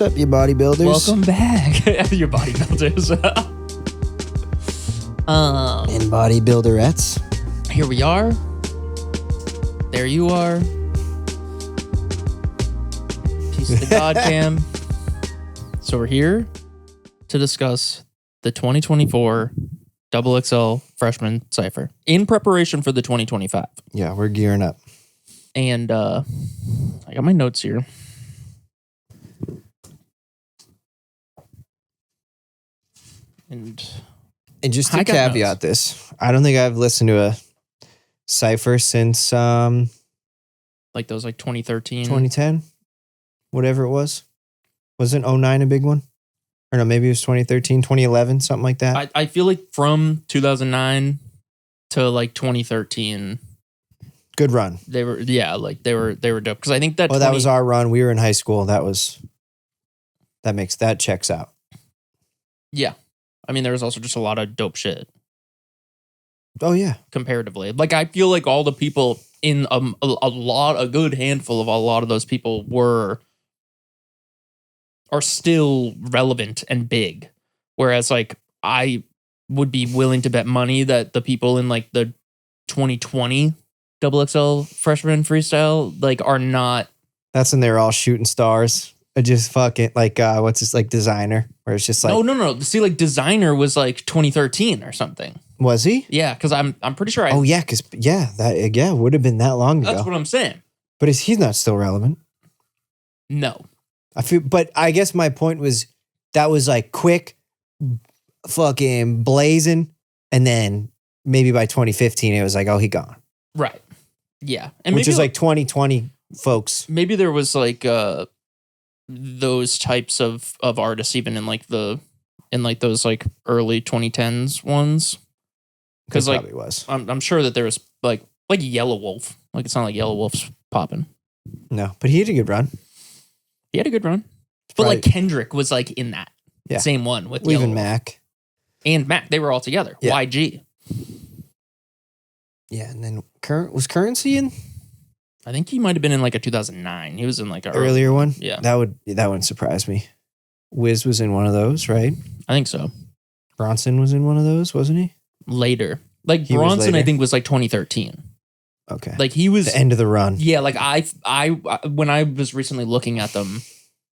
What's up, you bodybuilders? Welcome back, your bodybuilders. And bodybuilderettes. Here we are. There you are. Piece of the God cam. So we're here to discuss the 2024 XXL Freshman Cypher in preparation for the 2025. Yeah, we're gearing up. And I got my notes here. And just to caveat this, I don't think I've listened to a Cypher since like those 2013, 2010, whatever it was. Wasn't 09 a big one? Or no, maybe it was 2013, 2011, something like that. I feel like from 2009 to 2013. Good run. They were they were dope because I think that that was our run. We were in high school. That checks out. Yeah. I mean, there was also just a lot of dope shit. Oh, yeah. Comparatively. I feel like all the people in a good handful of a lot of those people are still relevant and big. Whereas, I would be willing to bet money that the people in, the 2020 XXL Freshman Freestyle, are not. That's when they were all shooting stars. Just fucking, what's this, Designer? Where it's just No. See, Designer was 2013 or something. Was he? Yeah, because I'm pretty sure Oh, yeah, because, it would have been that long ago. That's what I'm saying. But he's not still relevant. No. But I guess my point was that was quick, fucking blazing, and then maybe by 2015 it was he gone. Right. Yeah. And which is 2020 folks. Maybe there was those types of artists even in those early 2010s ones. Because probably was. I'm sure that there was like Yellow Wolf. It's not like Yellow Wolf's popping. No, but he had a good run. He had a good run. But Kendrick was in that same one with Yellow even Wolf. Mac. And Mac, they were all together. Yeah. YG. Yeah, and then was Currency in? I think he might have been in a 2009. He was in an earlier one. Yeah, that wouldn't surprise me. Wiz was in one of those, right? I think so. Bronson was in one of those, wasn't he? Later, Bronson, I think was 2013. Okay, he was the end of the run. Yeah, I when I was recently looking at them,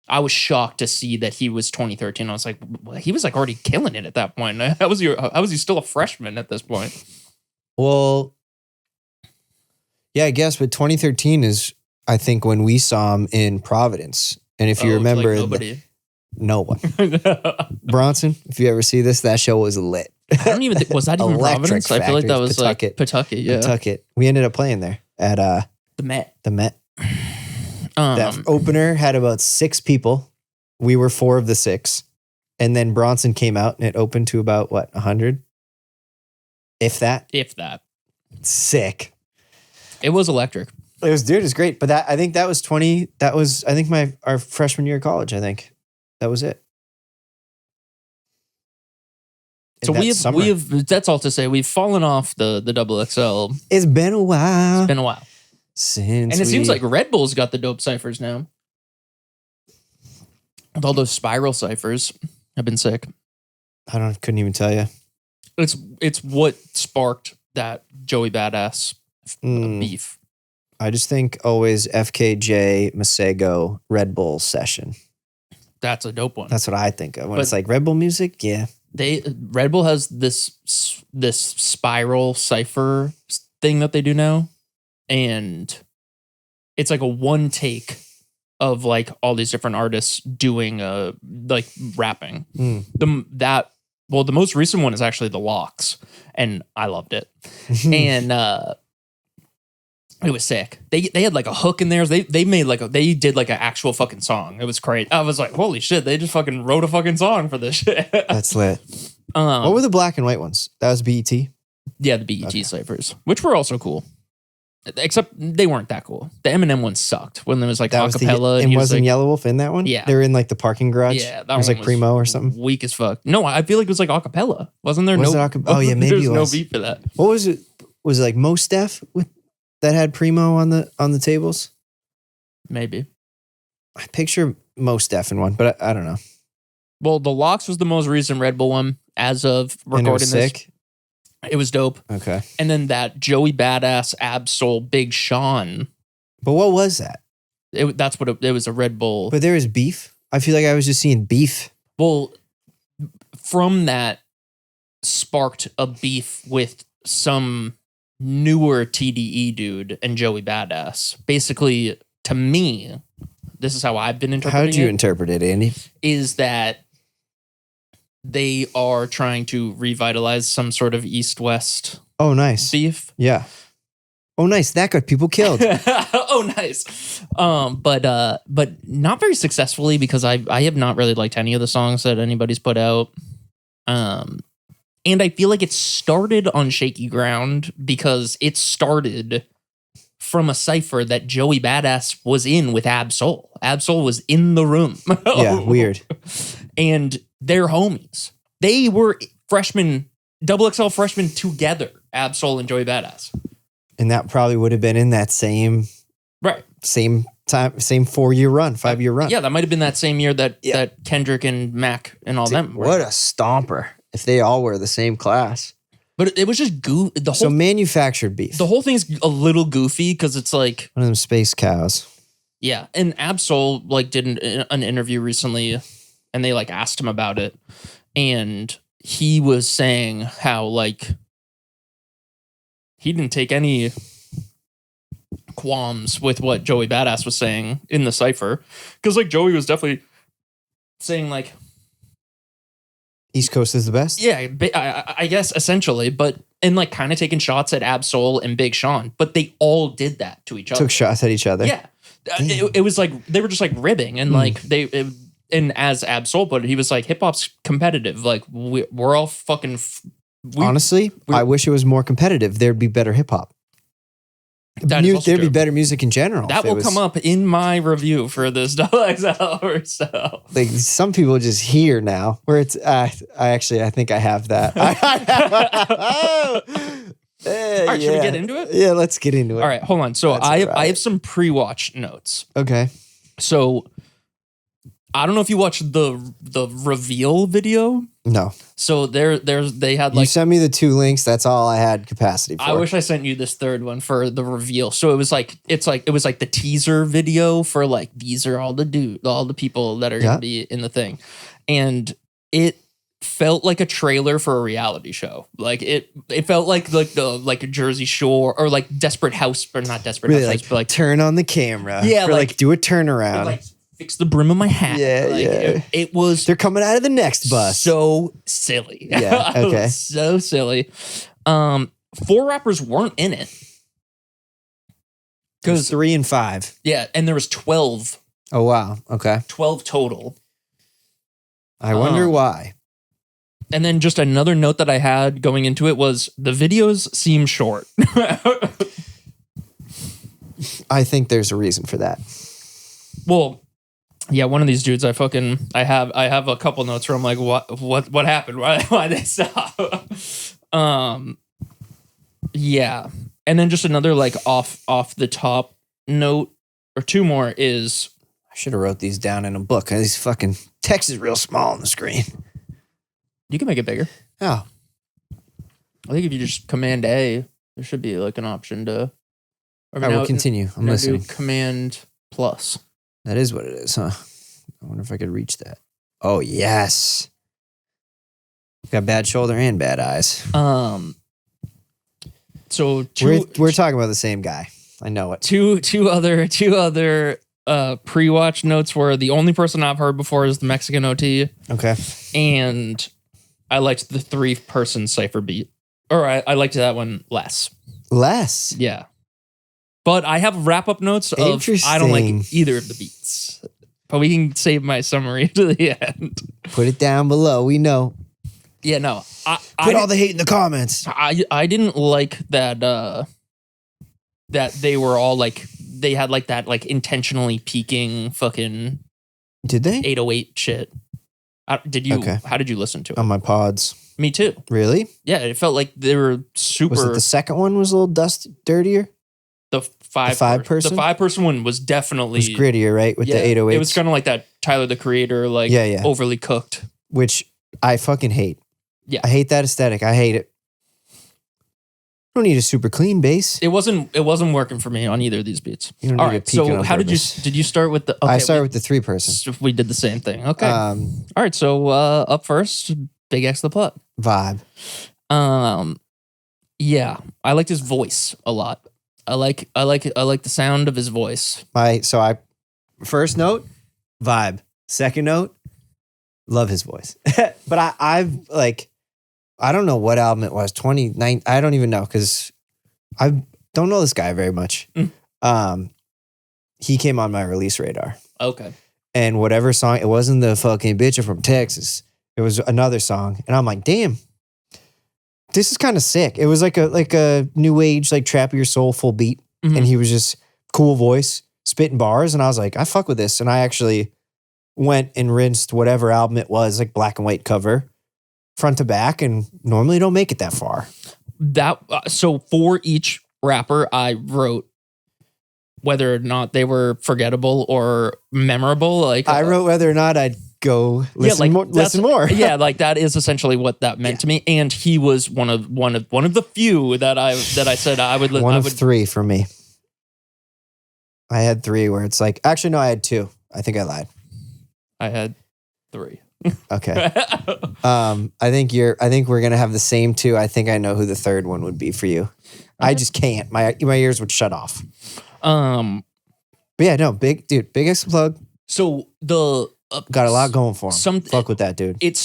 I was shocked to see that he was 2013. I was like, well, he was already killing it at that point. How was he still a freshman at this point? Well. Yeah, I guess, but 2013 is, I think, when we saw him in Providence. And if you remember, no one. Bronson, if you ever see this, that show was lit. I don't even think, was that even Providence? I feel like that was Pawtucket. Yeah. Pawtucket. We ended up playing there at the Met. The Met. That opener had about 6 people. We were 4 of the 6. And then Bronson came out and it opened to about, 100? If that. Sick. It was electric. It was great. But I think that was 20. That was, I think, our freshman year of college. I think that was it. So we have. That's all to say. We've fallen off the XXL. It's been a while. And it seems like RedBull's got the dope ciphers now. With all those spiral ciphers have been sick. Couldn't even tell you. It's what sparked that Joey Badass beef. I just think always FKJ Masego RedBull session. That's a dope one. That's what I think of when it's RedBull music. Yeah, RedBull has this spiral cipher thing that they do now, and it's a one take of all these different artists doing rapping. The most recent one is actually the Locks, and I loved it. And it was sick. They had a hook in there. They did an actual fucking song. It was great. I was like, holy shit, they just fucking wrote a fucking song for this shit. That's lit. What were the black and white ones? That was BET? Yeah, the BET ciphers, which were also cool. Except they weren't that cool. The Eminem one sucked when there was acapella. And wasn't Yellow Wolf in that one? Yeah. They were in the parking garage? Yeah. That was Primo or something? Weak as fuck. No, I feel like it was acapella. Wasn't there? Oh yeah, maybe it was. No beat for that. What was it? Was it Mos Def that had Primo on the tables? Maybe. I picture Mos Def in one, but I don't know. Well, the Lox was the most recent RedBull one as of recording this. Sick? It was dope. Okay. And then that Joey Badass, Absol, Big Sean. But what was that? That's what it was, a RedBull. But there was beef? I feel like I was just seeing beef. Well, from that sparked a beef with some newer TDE dude and Joey Badass. Basically, to me, this is how I've been interpreting it. How did you interpret it, Andy? Is that they are trying to revitalize some sort of East-West beef. Yeah. Oh, nice. That got people killed. Oh, nice. But not very successfully, because I have not really liked any of the songs that anybody's put out. And I feel like it started on shaky ground because it started from a cypher that Joey Badass was in with Absol. Absol was in the room. Yeah, weird. And they're homies. They were freshmen, XXL freshmen together, Absol and Joey Badass. And that probably would have been in that same time, same 4-year run, 5-year run. Yeah, that might have been that same year that Kendrick and Mac and all them were. What a stomper if they all were the same class. But it was just so manufactured beef. The whole thing's a little goofy because it's like one of them space cows. Yeah, and Absol like did an interview recently, and they like asked him about it, and he was saying how like he didn't take any qualms with what Joey Badass was saying in the cypher, because like Joey was definitely saying like East Coast is the best? Yeah, I guess essentially, but and like kind of taking shots at Absol and Big Sean, but they all did that to each other. Took shots at each other. Yeah. It was like they were just like ribbing, and like and as Absol put it, he was like, hip hop's competitive. Like we're all fucking. Honestly, I wish it was more competitive. There'd be better hip hop. There'd be better music in general. That will come up in my review for this XXL or so. Like some people just hear now where it's. I think I have that. All right, should we get into it? Yeah, let's get into it. All right, hold on. So I have some pre-watch notes. Okay. So I don't know if you watched the reveal video. No. So they had like, you sent me the 2 links. That's all I had capacity for. I wish I sent you this third one for the reveal. So it was like the teaser video for like, these are all the people that are gonna be in the thing, and it felt like a trailer for a reality show. Like it felt like a Jersey Shore or like Desperate House, or not Desperate really House, like, but like turn on the camera. Yeah, like do a turnaround. Like fix the brim of my hat. Yeah, like, it was. They're coming out of the next bus. So silly. Yeah. Okay. So silly. 4 rappers weren't in it. Because 3 and 5. Yeah, and there was 12. Oh wow. Okay. 12 total. I wonder why. And then just another note that I had going into it was the videos seem short. I think there's a reason for that. Well, yeah, one of these dudes, I have a couple notes where I'm like, what happened? Why they stop? Yeah. And then just another like off the top note or 2 more is, I should have wrote these down in a book. These fucking text is real small on the screen. You can make it bigger. Oh. I think if you just Command A, there should be like an option to. All right, we'll continue. I'm listening. Command plus. That is what it is, huh? I wonder if I could reach that. Oh, yes. Got bad shoulder and bad eyes. So we're talking about the same guy. I know it. Two other pre-watch notes were the only person I've heard before is the Mexican OT. Okay. And I liked the 3-person Cypher beat. Or I liked that one less. Less? Yeah. But I have wrap-up notes of I don't like either of the beats. But we can save my summary to the end. Put it down below. We know. Yeah, no. Put all the hate in the comments. I didn't like that that they were all like, they had like that like intentionally peaking fucking. Did they? 808 shit. Did you? Okay. How did you listen to it? On my pods. Me too. Really? Yeah, it felt like they were super. Was it the second one was a little dirtier? The The 5-person one was definitely was grittier, right? With the 808s. It was kind of like that Tyler the Creator, like overly cooked. Which I fucking hate. Yeah. I hate that aesthetic. I hate it. You don't need a super clean bass. It wasn't working for me on either of these beats. You don't All need right. to peak So how did you start with the? Okay, I started with the 3-person. We did the same thing. Okay. All right. So up first, BigXthaPlug. Vibe. Yeah, I liked his voice a lot. I like the sound of his voice. First note, vibe. Second note, love his voice. But I've like, I don't know what album it was. 29. I don't even know because I don't know this guy very much. He came on my release radar. Okay. And whatever song, it wasn't the fucking bitch from Texas. It was another song, and I'm like, damn. This is kind of sick. It was like a new age, like trappier soulful beat. Mm-hmm. And he was just cool voice, spitting bars. And I was like, I fuck with this. And I actually went and rinsed whatever album it was, like black and white cover, front to back. And normally don't make it that far. So for each rapper, I wrote whether or not they were forgettable or memorable. Like I wrote whether or not I'd go listen more. Yeah, like that is essentially what that meant to me. And he was one of the few that I said I would. One of 3 for me. I had 3 where it's like, actually no, I had 2. I think I lied. I had 3. Okay. I think we're gonna have the same 2. I think I know who the third one would be for you. Okay. I just can't. My ears would shut off. But yeah, no, BigXthaPlug. So the got a lot going for him. Fuck with that dude. It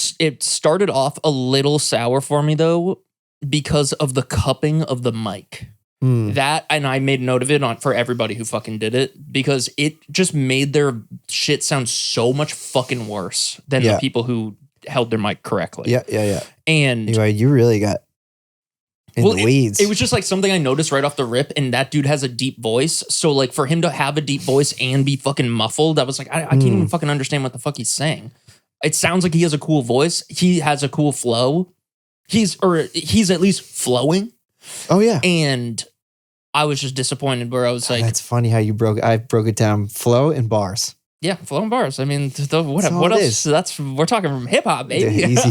started off a little sour for me though because of the cupping of the mic. That, and I made note of it for everybody who fucking did it because it just made their shit sound so much fucking worse than the people who held their mic correctly. Yeah. And anyway, you really got in the weeds. It was just like something I noticed right off the rip, and that dude has a deep voice. So like for him to have a deep voice and be fucking muffled, I was like, I can't even fucking understand what the fuck he's saying. It sounds like he has a cool voice. He has a cool flow. He's at least flowing. Oh yeah. And I was just disappointed where I was like, that's funny how I broke it down. Flow and bars. Yeah, flow and bars. I mean, what else? We're talking from hip hop, baby. Yeah, easy.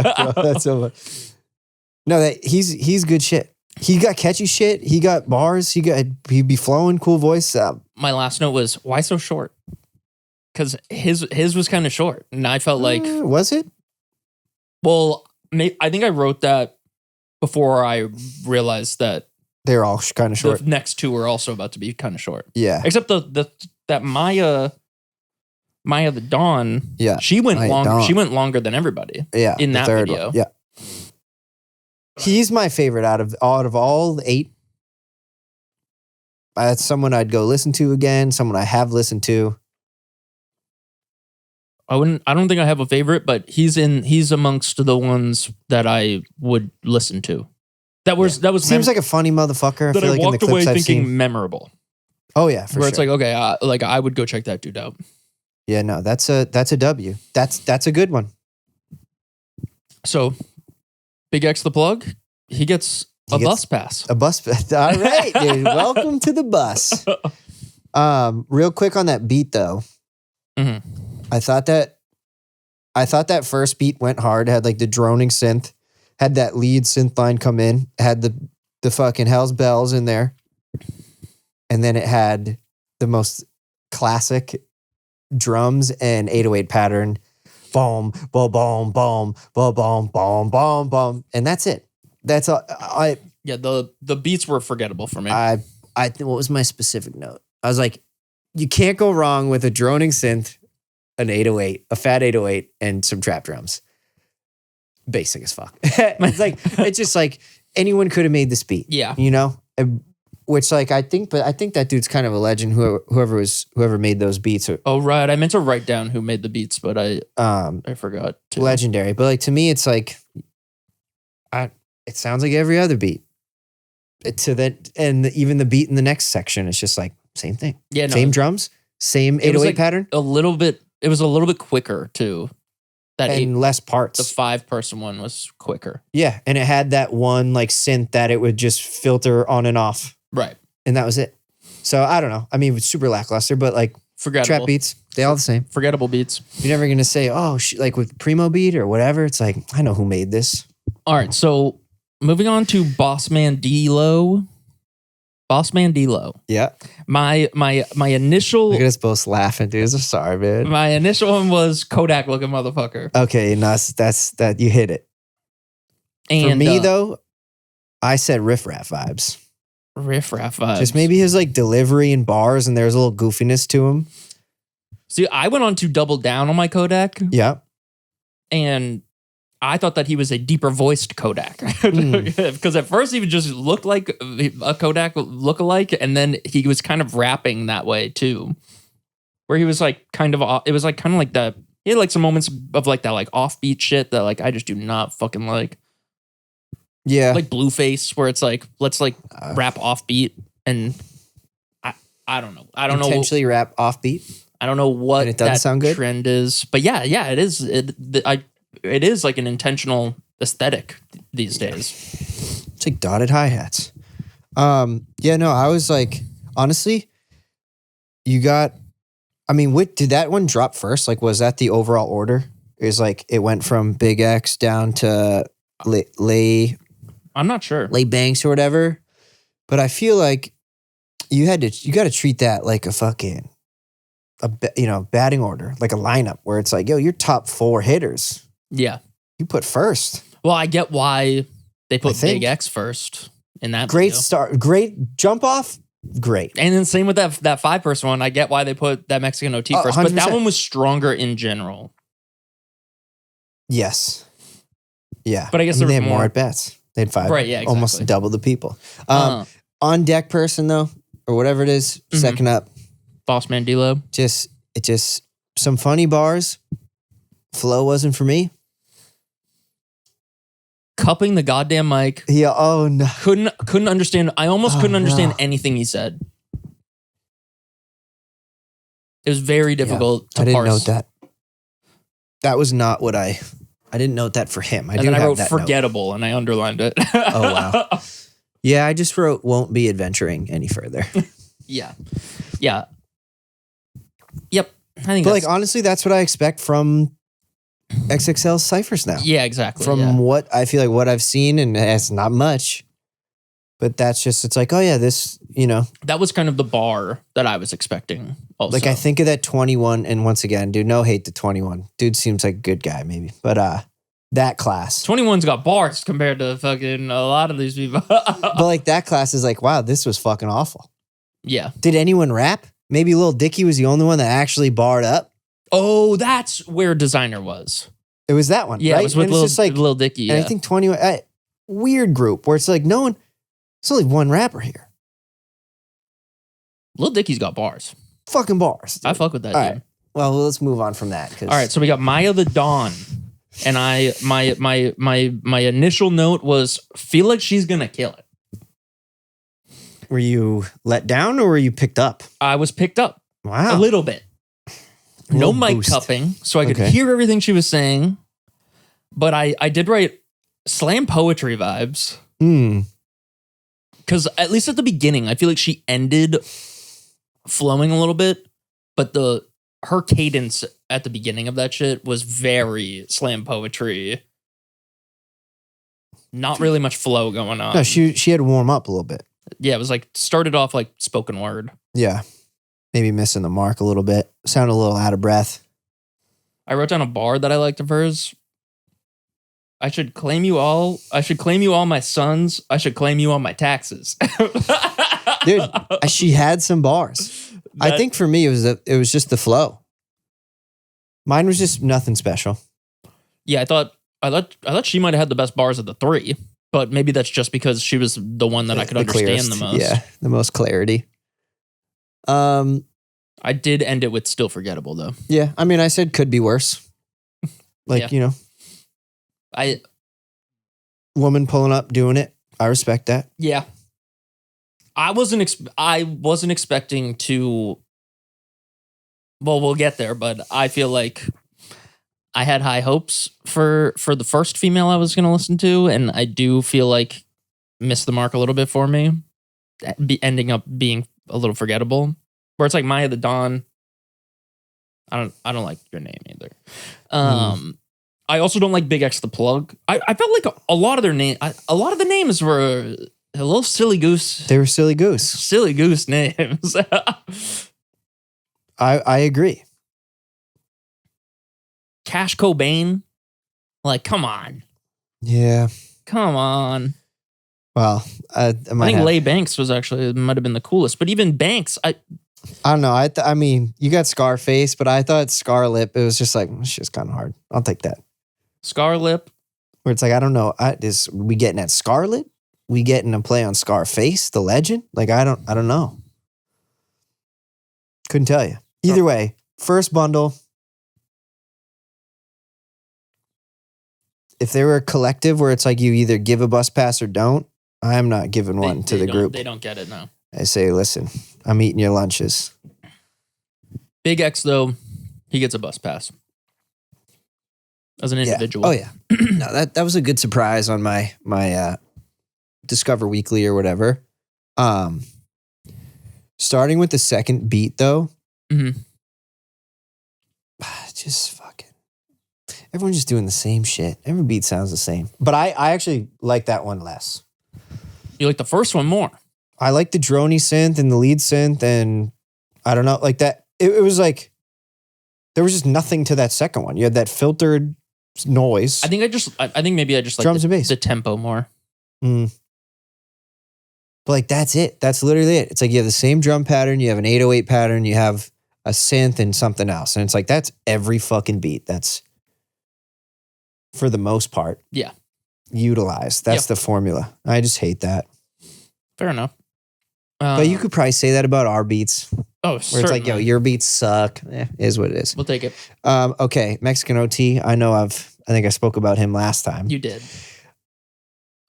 That's so much. No, he's good shit. He got catchy shit. He got bars. He'd be flowing, cool voice. My last note was, why so short? Because his was kind of short, and I felt like, was it? Well, I think I wrote that before I realized that they're all kind of short. The next 2 were also about to be kind of short. Yeah, except that Maiya the Don. Yeah, she went long. She went longer than everybody. Yeah, in that video. One. Yeah. He's my favorite out of all 8. That's someone I'd go listen to again. Someone I have listened to. I don't think I have a favorite, but he's amongst the ones that I would listen to. That was seems like a funny motherfucker. That I walked away thinking memorable. Oh yeah, for where sure. It's like, okay, like I would go check that dude out. Yeah, no, that's a W. That's a good one. So, BigXthaPlug, he gets a bus pass. A bus pass. All right, dude. Welcome to the bus. Real quick on that beat though. Mm-hmm. I thought that first beat went hard. Had like the droning synth. Had that lead synth line come in. Had the fucking Hell's Bells in there. And then it had the most classic drums and 808 pattern. Boom, boom, boom, boom, boom, boom, boom, boom, boom. And that's it. That's all. The beats were forgettable for me. What was my specific note? I was like, you can't go wrong with a droning synth, an 808, a fat 808, and some trap drums. Basic as fuck. It's just like anyone could have made this beat. Yeah. You know? Which like I think that dude's kind of a legend. Whoever made those beats. Oh right, I meant to write down who made the beats, but I forgot to. Legendary. But like to me, it's like, it sounds like every other beat. And even the beat in the next section, it's just like same thing. Yeah, same drums, same 808 pattern. It was a little bit quicker too. Less parts. The 5-person one was quicker. Yeah, and it had that one like synth that it would just filter on and off. Right. And that was it. So I don't know. I mean, it's super lackluster, but like Forgettable. trap beats, they all the same. Forgettable beats. You're never gonna say, oh, like with Primo beat or whatever. It's like, I know who made this. All right, so moving on to BossMan Dlow. BossMan Dlow. Yeah. My initial. Look at us both laughing, dude. I'm sorry, man. My initial one was Kodak looking motherfucker. Okay, no, that's that you hit it. And for me though, I said riff raff vibes. Riff raff vibes. Just maybe his like delivery and bars, and there's a little goofiness to him. See, I went on to double down on my Kodak. Yeah. And I thought that he was a deeper voiced Kodak. Because at first he just looked like a Kodak lookalike, and then he was kind of rapping that way too. Where he was like kind of, it was like kind of like that. He had like some moments of like that like offbeat shit that like I just do not fucking like. Yeah. Like Blueface, where it's like, let's like rap offbeat, and I don't know. I don't know. Intentionally rap offbeat. I don't know what and it doesn't sound good. Trend is, but yeah, it is. It is like an intentional aesthetic these days. It's like dotted hi-hats. Yeah, no, I was like, honestly, you got, I mean, what did that one drop first? Like, was that the overall order? It was like, it went from Big X down to Lay. I'm not sure. Lay Bankz or whatever. But I feel like you got to treat that like a fucking, batting order, like a lineup where it's like, yo, your top 4 hitters. Yeah. You put first. Well, I get why they put Big X first in that. Great video. start. Great jump off. Great. And then same with that 5-person one. I get why they put that Mexican OT first, 100%. but that one was stronger in general. Yes. Yeah. But I guess they had more at bats. They had 5. Right, yeah, exactly. Almost double the people. On deck person though, or whatever it is, second up. BossMan Dlow. Just some funny bars. Flow wasn't for me. Cupping the goddamn mic. Yeah. Oh no. Couldn't understand. I almost couldn't understand anything he said. It was very difficult to I didn't parse. note that. That was not what I didn't note that for him. And then I wrote forgettable and I underlined it. Oh wow. Yeah, I just wrote won't be adventuring any further. Yeah. Yeah. Yep. I think But like honestly, that's what I expect from XXL Cyphers now. Yeah, exactly. From what I feel like what I've seen, and it's not much. But that's just, it's like, oh yeah, this, that was kind of the bar that I was expecting also. Like I think of that 21, and once again, dude, no hate to 21. Dude seems like a good guy, maybe. But that class. 21's got bars compared to fucking a lot of these people. But like that class is like, wow, this was fucking awful. Yeah. Did anyone rap? Maybe Lil Dicky was the only one that actually barred up. Oh, that's where Designer was. It was that one, yeah, right? It was with Lil Dicky. And I think 21, weird group where it's like no one, it's only one rapper here. Lil Dicky's got bars. Fucking bars. Dude. I fuck with that, All dude. right. Well, let's move on from that. All right, so we got Maiya The Don. And my initial note was, feel like she's gonna kill it. Were you let down or were you picked up? I was picked up. Wow. A little bit. No mic boost. cupping, so I could hear everything she was saying. But I did write slam poetry vibes. Because at least at the beginning, I feel like she ended flowing a little bit. But her cadence at the beginning of that shit was very slam poetry. Not really much flow going on. No, she had to warm up a little bit. Yeah, it was like started off like spoken word. Yeah. Maybe missing the mark a little bit. Sounded a little out of breath. I wrote down a bar that I liked of hers. I should claim you all. I should claim you all my sons. I should claim you all my taxes. Dude, she had some bars. I think for me it was just the flow. Mine was just nothing special. Yeah, I thought she might have had the best bars of the 3, but maybe that's just because she was the one that I could understand clearest, the most. Yeah, the most clarity. I did end it with still forgettable though. Yeah, I mean, I said could be worse. Like, woman pulling up, doing it. I respect that. Yeah. I wasn't expecting to. Well, we'll get there, but I feel like I had high hopes for the first female I was going to listen to, and I do feel like missed the mark a little bit for me, ending up being a little forgettable. Where it's like Maiya The Don. I don't like your name either. I also don't like BigXthaPlug. I felt like a lot of the names were a little silly goose. They were silly goose. Silly goose names. I agree. Cash Cobain. Like, come on. Yeah. Come on. Well, I think Bankz was might have been the coolest. But even Bankz, I don't know. I mean, you got Scarface, but I thought ScarLip, it was just like, it's just kind of hard. I'll take that. ScarLip. Where it's like, I don't know. Is we getting at ScarLip? We getting a play on Scarface, the legend? Like, I don't know. Couldn't tell you. Either way, first bundle. If they were a collective where it's like you either give a bus pass or don't, I am not giving one to the group. They don't get it now. I say, listen, I'm eating your lunches. Big X, though, he gets a bus pass. As an individual. Yeah. Oh, yeah. No, that was a good surprise on my Discover Weekly or whatever. Starting with the second beat, though. Mm-hmm. Just fucking. Everyone's just doing the same shit. Every beat sounds the same. But I actually like that one less. You like the first one more? I like the droney synth and the lead synth, and I don't know, like that. It was like there was just nothing to that second one. You had that filtered noise. I think maybe I just like drums and bass. The tempo more. But like that's it. That's literally it. It's like you have the same drum pattern, you have an 808 pattern, you have a synth and something else. And it's like that's every fucking beat. That's for the most part. Yeah. Utilized. That's the formula. I just hate that. Fair enough. But you could probably say that about our beats. Oh, where it's like, yo, your beats suck. Is what it is. We'll take it. Okay, Mexican OT. I think I spoke about him last time. You did.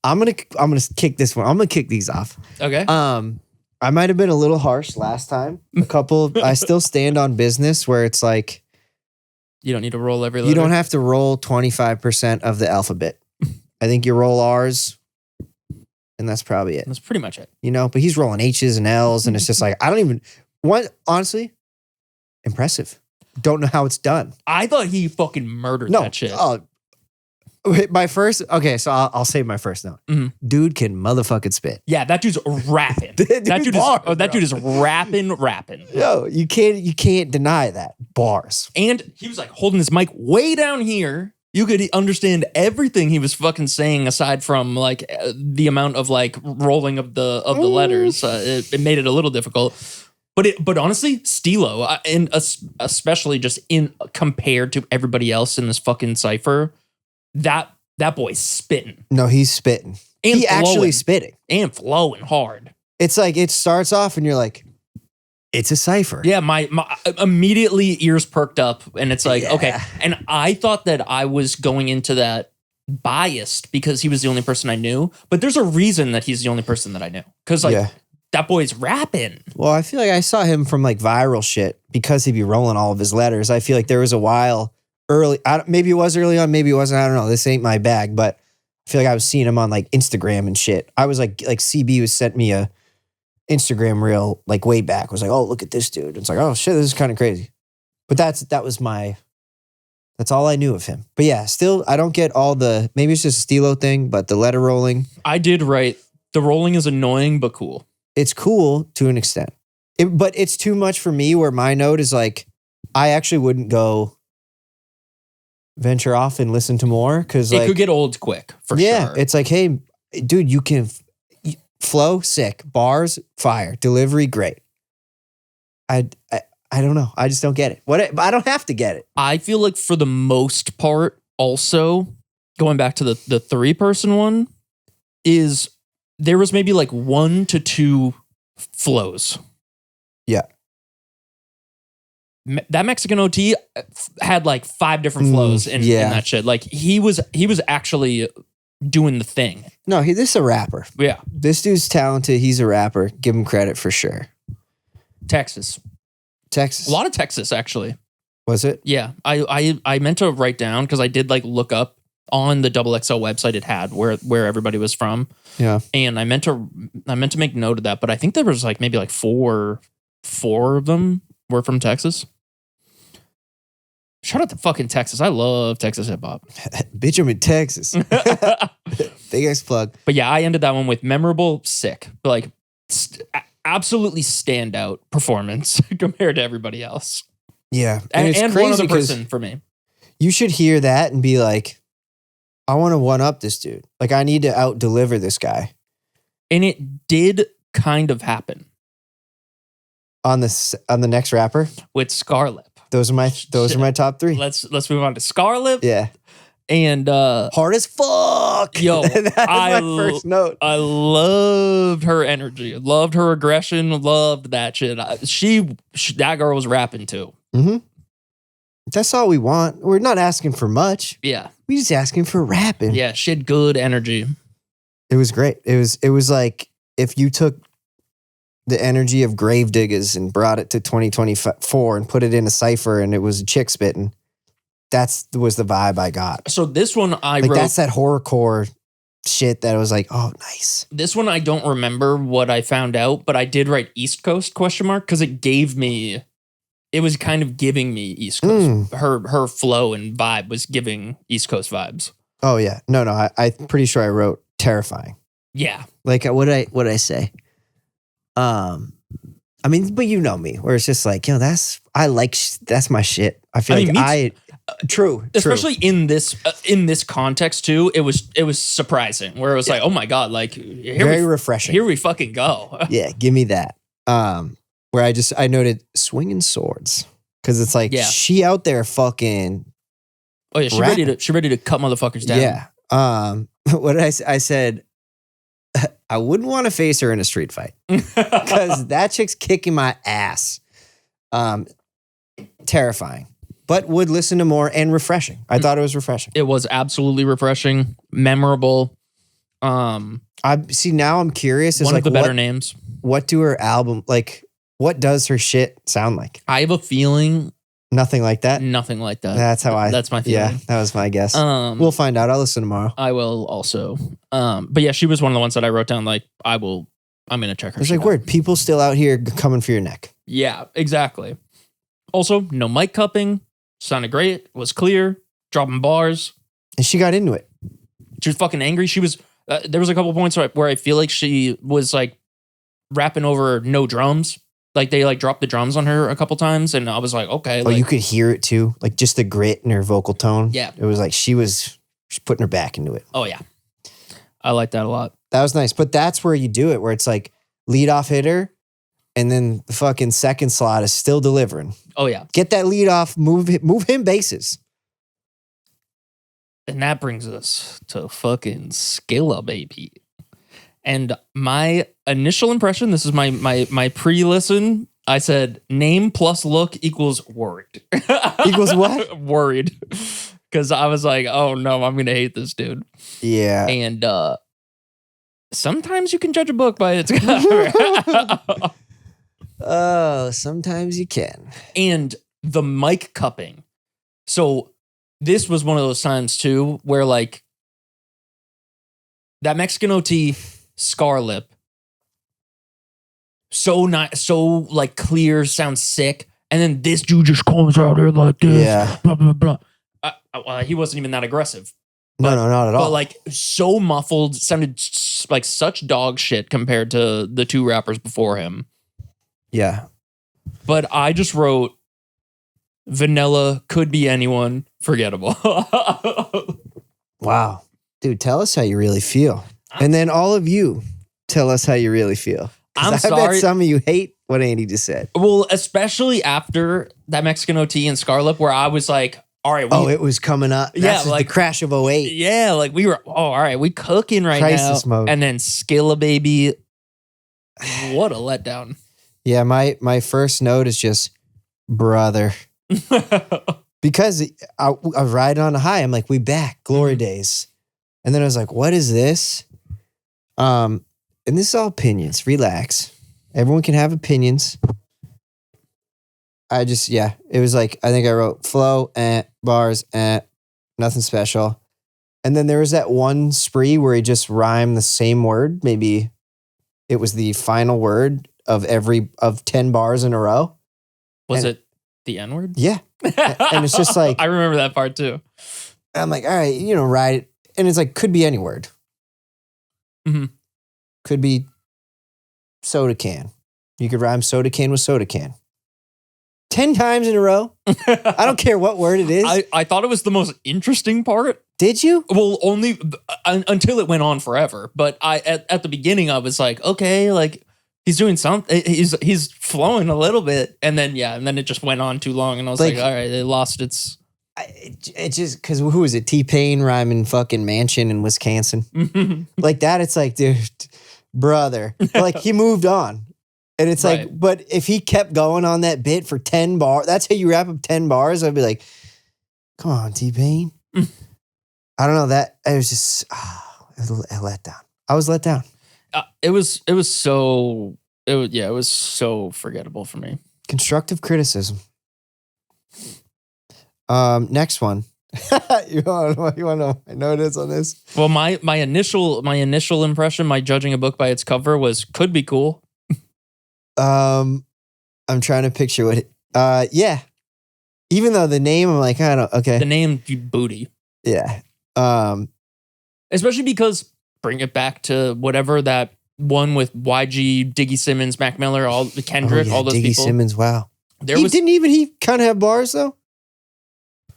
I'm gonna kick this one. I'm gonna kick these off. Okay. I might have been a little harsh last time. I still stand on business where it's like you don't need to roll every letter. You don't have to roll 25% of the alphabet. I think you roll R's. And that's probably it. That's pretty much it. But he's rolling H's and L's, and it's just like, honestly, impressive. Don't know how it's done. I thought he fucking murdered that shit. My first, okay, so I'll save my first note. Mm-hmm. Dude can motherfucking spit. Yeah, that dude's rapping. that dude is rapping. Yo, you can't deny that. Bars. And he was like holding his mic way down here. You could understand everything he was fucking saying aside from like the amount of like rolling of the letters. It made it a little difficult. But honestly, Stilo, and especially just compared to everybody else in this fucking cypher, that boy's spitting. No, he's spitting. And he actually spitting. And flowing hard. It's like it starts off and you're like, it's a cypher. Yeah, my immediately ears perked up and it's like, okay. And I thought that I was going into that biased because he was the only person I knew. But there's a reason that he's the only person that I knew. Because that boy's rapping. Well, I feel like I saw him from like viral shit because he'd be rolling all of his letters. I feel like there was a while early, maybe it was early on, maybe it wasn't. I don't know. This ain't my bag, but I feel like I was seeing him on like Instagram and shit. I was like CB was sent me a Instagram reel like way back. Was like, oh, look at this dude. It's like, oh shit, this is kind of crazy. But that's all I knew of him. But yeah, still, I don't get all maybe it's just a Stilo thing, but the letter rolling. I did write, the rolling is annoying, but cool. It's cool to an extent. But it's too much for me where my note is like, I actually wouldn't go venture off and listen to more because it could get old quick for sure. Yeah, it's like, hey, dude, you can flow sick, bars fire, delivery great. I don't know. I just don't get it. I don't have to get it. I feel like for the most part, also going back to the 3-person one, is there was maybe like 1 to 2 flows. Yeah. That Mexican OT had like 5 different flows in that shit. Like he was actually doing the thing. No, this is a rapper. Yeah. This dude's talented. He's a rapper. Give him credit for sure. Texas. A lot of Texas, actually. Was it? Yeah. I meant to write down because I did like look up on the XXL website it had where everybody was from. Yeah. And I meant to make note of that, but I think there was like maybe like four of them were from Texas. Shout out to fucking Texas. I love Texas hip hop. Bitch, I'm in Texas. BigXthaPlug. But yeah, I ended that one with memorable, sick. Like absolutely standout performance compared to everybody else. Yeah. And it's one crazy other person for me. You should hear that and be like, I want to one up this dude. Like, I need to out deliver this guy. And it did kind of happen On the next rapper with ScarLip. Those are my top 3. Let's move on to ScarLip. Yeah. And hard as fuck. Yo, That's my first note. I loved her energy. Loved her aggression. Loved that shit. That girl was rapping too. Mm-hmm. That's all we want. We're not asking for much. Yeah. We just asking for rapping. Yeah, she had good energy. It was great. It was like if you took the energy of Gravediggers and brought it to 2024 and put it in a cypher and it was a chick spitting. That was the vibe I got. So this one I like wrote. That's that horrorcore shit that was like, oh, nice. This one I don't remember what I found out, but I did write East Coast ? Because it was kind of giving me East Coast. Her flow and vibe was giving East Coast vibes. Oh yeah. No. I'm pretty sure I wrote terrifying. Yeah. Like what did I say? I mean, but you know me, where it's just like, that's my shit. I feel true. Especially in this context too, it was surprising. Where it was like, oh my god, like very refreshing. Here we fucking go. Yeah, give me that. Where I noted swinging swords because it's like she out there fucking. Oh yeah, she ready to cut motherfuckers down. Yeah. What did I say? I said I wouldn't want to face her in a street fight because that chick's kicking my ass. Terrifying. But would listen to more and refreshing. I thought it was refreshing. It was absolutely refreshing, memorable. Now I'm curious. One of the better names. What do her album like? What does her shit sound like? I have a feeling nothing like that. Nothing like that. That's my feeling. Yeah, that was my guess. We'll find out. I'll listen tomorrow. I will also. But yeah, she was one of the ones that I wrote down. Like I'm gonna check her. It's like weird. People still out here coming for your neck. Yeah, exactly. Also, no mic cupping. Sounded great. Was clear. Dropping bars. And she got into it. She was fucking angry. She was. There was a couple points where I feel like she was like rapping over no drums. Like they like dropped the drums on her a couple times, and I was like, okay. Oh, you could hear it too, like just the grit in her vocal tone. Yeah, it was like she's putting her back into it. Oh yeah, I like that a lot. That was nice, but that's where you do it, where it's like lead off hitter, and then the fucking second slot is still delivering. Oh yeah, get that lead off, move him bases. And that brings us to fucking Skilla Baby. And my initial impression, this is my pre-listen, I said, name plus look equals worried. Equals what? Worried. Because I was like, oh no, I'm going to hate this dude. Yeah. And sometimes you can judge a book by its cover. Oh, sometimes you can. And the mic cupping. So this was one of those times too, where like that Mexican OT ScarLip, so like clear, sounds sick, and then this dude just comes out here like this, yeah, blah blah blah. He wasn't even that aggressive. No, not at all. But like so muffled, sounded like such dog shit compared to the two rappers before him. Yeah, but I just wrote vanilla, could be anyone, forgettable. Wow, dude, tell us how you really feel. And then all of you tell us how you really feel. I'm sorry. I bet some of you hate what Andy just said. Well, especially after that Mexican OT and ScarLip, where I was like, all right. It was coming up. That's like the crash of 08. Yeah, like we were, all right, we cooking right Crisis now. Mode. And then Skilla Baby. What a letdown. Yeah, my first note is just, brother. Because I was riding on a high. I'm like, we back, glory days. And then I was like, what is this? And this is all opinions. Relax. Everyone can have opinions. It was like, I think I wrote flow, bars, nothing special. And then there was that one spree where he just rhymed the same word. Maybe it was the final word of 10 bars in a row. Was it the N-word? Yeah. And it's just like... I remember that part too. I'm like, all right, write it. And it's like, could be any word. Mm-hmm. Could be soda can. You could rhyme soda can with soda can. 10 times in a row. I don't care what word it is. I thought it was the most interesting part. Did you? Well, only until it went on forever. But at the beginning, I was like, okay, like he's doing something. He's flowing a little bit. And then it just went on too long. And I was like all right, it lost its... It just, because who was it? T-Pain rhyming fucking mansion in Wisconsin. Like that, it's like, dude, brother. Like he moved on. And it's like, but if he kept going on that bit for 10 bars, that's how you wrap up 10 bars. I'd be like, come on, T-Pain. I don't know. That it was just a letdown. I was let down. It was so forgettable for me. Constructive criticism. Next one. You want to know my note is on this? Well, my initial impression, my judging a book by its cover was could be cool. I'm trying to picture what yeah. Even though the name, I'm like, I don't, okay. The name, booty. Yeah. Especially because, bring it back to whatever that one with YG, Diggy Simmons, Mac Miller, Kendrick, all those Diggy people. Simmons, wow. Didn't he kind of have bars though?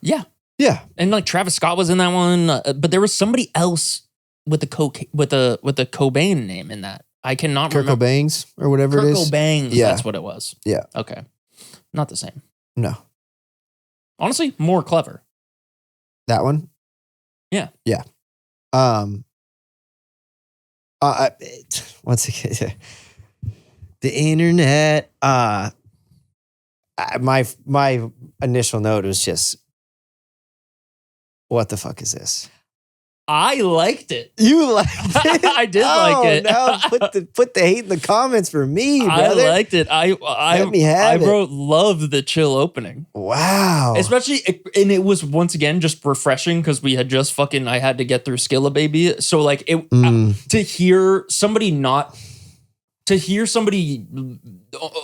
Yeah. Yeah. And like Travis Scott was in that one, but there was somebody else with the Cobain name in that. I cannot remember. Cobain's or whatever it is. Cobain, yeah. That's what it was. Yeah. Okay. Not the same. No. Honestly, more clever. That one? Yeah. Yeah. Once again, the internet. My initial note was just, what the fuck is this? I liked it. You liked it? I did like it. Now put the hate in the comments for me, brother. I liked it. Let me have it. wrote love the chill opening. Wow. Especially, and it was once again just refreshing because we had just I had to get through Skilla Baby. So like to hear somebody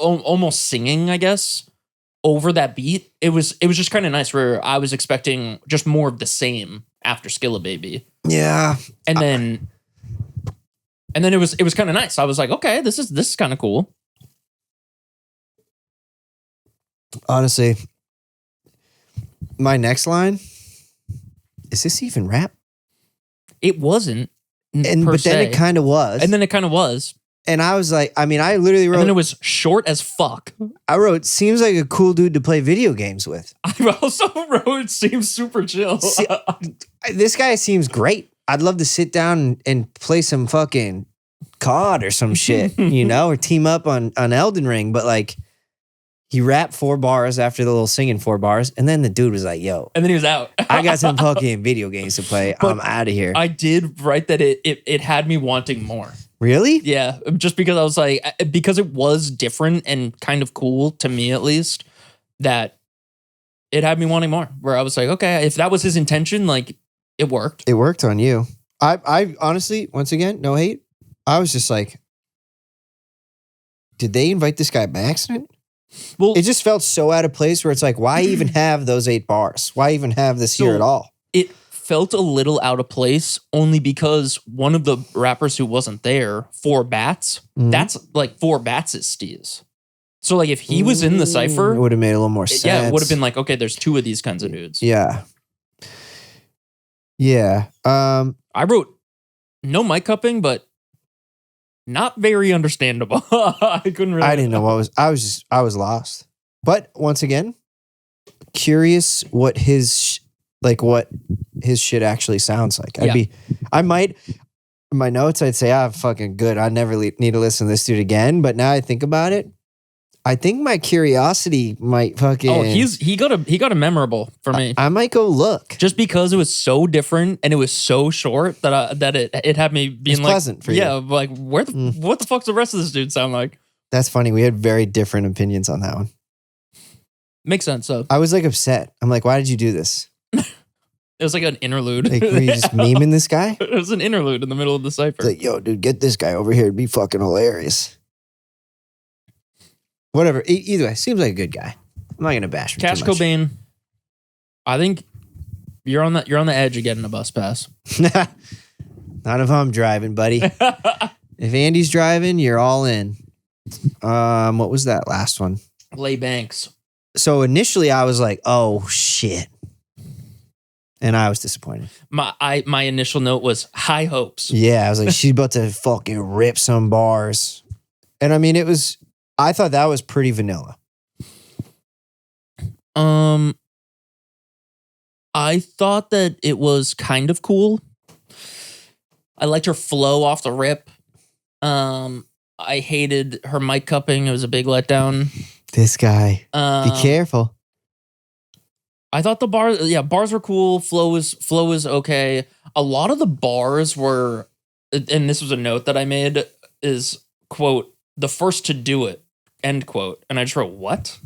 almost singing, I guess, over that beat, it was just kind of nice where I was expecting just more of the same after Skilla Baby. Yeah. And then it was kind of nice. I was like, okay, this is kind of cool. Honestly, my next line, is this even rap? It wasn't. But then it kind of was. And then it kind of was. And I was like, I literally wrote. And then it was short as fuck. I wrote, seems like a cool dude to play video games with. I also wrote, seems super chill. See, this guy seems great. I'd love to sit down and play some fucking COD or some shit, or team up on Elden Ring. But like, he rapped 4 bars after the little singing 4 bars. And then the dude was like, yo. And then he was out. I got some fucking video games to play. I'm out of here. I did write that it had me wanting more. Really? Yeah, just because I was like, because it was different and kind of cool to me at least, that it had me wanting more. Where I was like, okay, if that was his intention, like it worked. It worked on you. I honestly, once again, no hate. I was just like, did they invite this guy by accident? Well, it just felt so out of place where it's like, why even have those 8 bars? Why even have this here at all? It felt a little out of place only because one of the rappers who wasn't there, 4 Bats, that's like 4 Bats' steez. So like if he was in the Cypher, it would have made a little more sense. Yeah, it would have been like, okay, there's 2 of these kinds of dudes. Yeah. Yeah. I wrote no mic cupping, but not very understandable. I couldn't really. I didn't know what I was lost. But once again, curious what his shit actually sounds like. My notes, I'd say, fucking good. I never need to listen to this dude again. But now I think about it, I think my curiosity might fucking. Oh, he got a memorable for me. I might go look just because it was so different and it was so short that it had me being like pleasant for you. Yeah, like what the fuck's the rest of this dude sound like? That's funny. We had very different opinions on that one. Makes sense. So I was like upset. I'm like, why did you do this? It was like an interlude. Like, were you just memeing this guy? It was an interlude in the middle of the Cypher. It's like, yo, dude, get this guy over here. It'd be fucking hilarious. Whatever. Either way, seems like a good guy. I'm not going to bash him Cash too much. Cobain, I think you're on the edge of getting a bus pass. Not if I'm driving, buddy. If Andy's driving, you're all in. What was that last one? Lay Bankz. So initially I was like, oh shit. And I was disappointed. My initial note was high hopes. Yeah, I was like, she's about to fucking rip some bars. And I mean, I thought that was pretty vanilla. I thought that it was kind of cool. I liked her flow off the rip. I hated her mic cupping. It was a big letdown. This guy. Be careful. I thought the bars were cool. Flow was okay. A lot of the bars were, and this was a note that I made, is, quote, the first to do it, end quote. And I just wrote, what?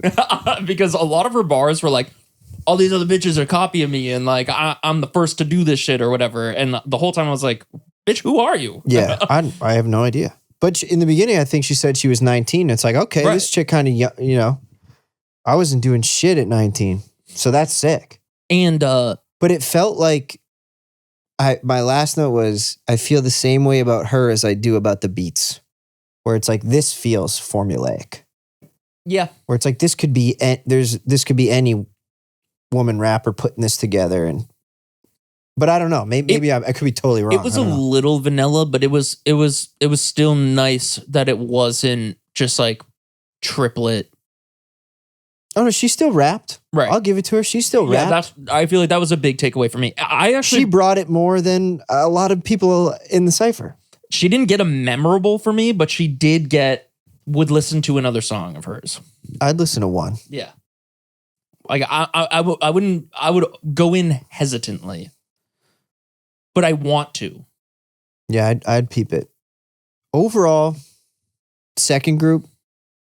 Because a lot of her bars were like, all these other bitches are copying me and like, I'm the first to do this shit or whatever. And the whole time I was like, bitch, who are you? Yeah, I have no idea. But in the beginning, I think she said she was 19. It's like, okay, right. This chick kind of, you know, I wasn't doing shit at 19. So that's sick. And, but it felt like, my last note was, I feel the same way about her as I do about the beats. Where it's like, this feels formulaic. Yeah. Where it's like, this could be any woman rapper putting this together. But I don't know. Maybe I could be totally wrong. It was a little vanilla, but it was still nice that it wasn't just like triplet. Oh no, she still rapped. Right. I'll give it to her. She still rapped. I feel like that was a big takeaway for me. She brought it more than a lot of people in the Cypher. She didn't get a memorable for me, but she would listen to another song of hers. I'd listen to one. Yeah. Like I would go in hesitantly. But I want to. Yeah, I'd peep it. Overall, second group,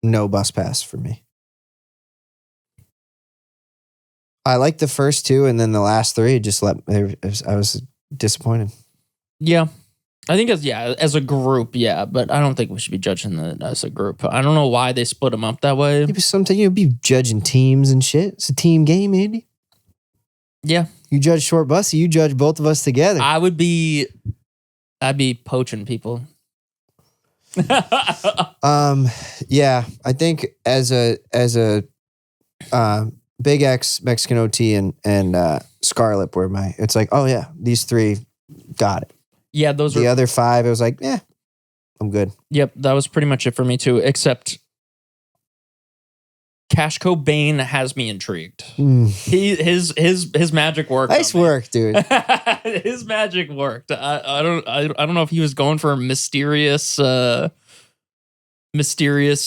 no bus pass for me. I liked the first two, and then the last three, I was disappointed. Yeah. I think as a group, yeah, but I don't think we should be judging it as a group. I don't know why they split them up that way. Maybe sometimes you'll be judging teams and shit. It's a team game, Andy. Yeah. You judge Short Bussy, you judge both of us together. I'd be poaching people. Yeah, I think as a Big X, Mexican OT, and ScarLip were it's like, oh yeah, these three got it. Yeah, those the other five, it was like, I'm good. Yep, that was pretty much it for me too, except Cash Cobain has me intrigued. His magic worked. Nice work, dude. His magic worked. I don't know if he was going for a mysterious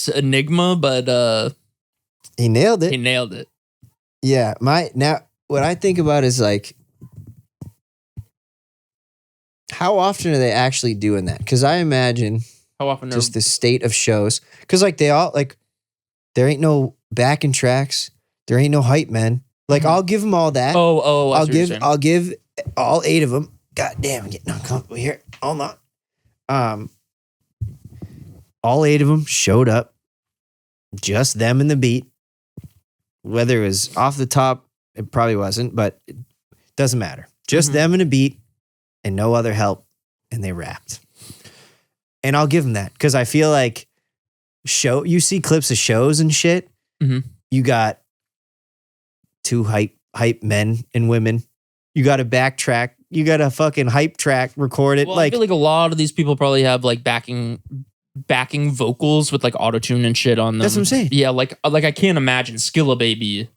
enigma, but he nailed it. He nailed it. Yeah, what I think about is like, how often are they actually doing that? Because I imagine how often just the state of shows. Because like they all like, there ain't no backing tracks. There ain't no hype men. Like I'll give them all that. I'll give all 8 of them. God damn, I'm getting uncomfortable here. Hold on. All 8 of them showed up. Just them and the beat. Whether it was off the top, it probably wasn't, but it doesn't matter. Just them and a beat and no other help. And they rapped. And I'll give them that because I feel like you see clips of shows and shit. Mm-hmm. You got 2 hype men and women. You got a backtrack. You got a fucking hype track recorded. Well, I feel like a lot of these people probably have like backing vocals with like autotune and shit on them. That's what I'm saying. Yeah, like I can't imagine Skilla Baby.